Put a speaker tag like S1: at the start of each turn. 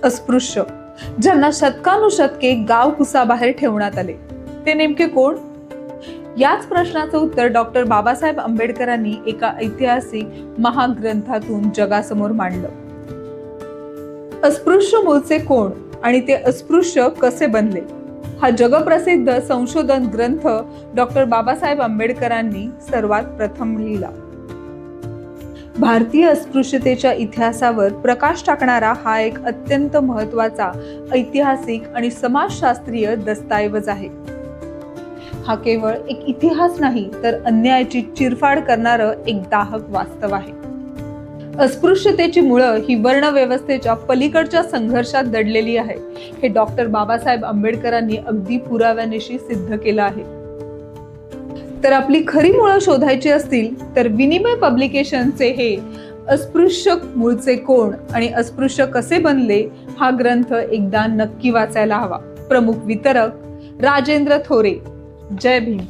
S1: अस्पृश्य, ज्यांना शतकानुशतके गाव कुसाबाहेर ठेवण्यात आले, ते नेमके कोण? याच प्रश्नाचं उत्तर डॉक्टर बाबासाहेब आंबेडकरांनी एका ऐतिहासिक महाग्रंथातून जगासमोर मांडलं. अस्पृश्य मूळचे कोण आणि ते अस्पृश्य कसे बनले, हा जगप्रसिद्ध संशोधन ग्रंथ डॉक्टर बाबासाहेब आंबेडकरांनी सर्वात प्रथम लिहिला. भारतीय अस्पृश्यतेच्या इतिहासावर प्रकाश टाकणारा हा एक अत्यंत महत्त्वाचा ऐतिहासिक आणि समाजशास्त्रीय दस्तऐवज आहे. हा केवळ एक इतिहास नाही, तर अन्यायाची चिरफाड करणारं एक दाहक वास्तव आहे. अस्पृश्यतेची मुळं ही वर्णव्यवस्थेच्या पलीकडच्या संघर्षात दडलेली आहे, हे डॉक्टर बाबासाहेब आंबेडकरांनी अगदी पुराव्यानिशी सिद्ध केलं आहे. तर आपली खरी मुळं शोधायची असतील तर विनिमय पब्लिकेशनचे हे अस्पृश्य मूळचे कोण आणि अस्पृश्य कसे बनले हा ग्रंथ एकदा नक्की वाचायला हवा. प्रमुख वितरक राजेंद्र थोरे. जय भीम.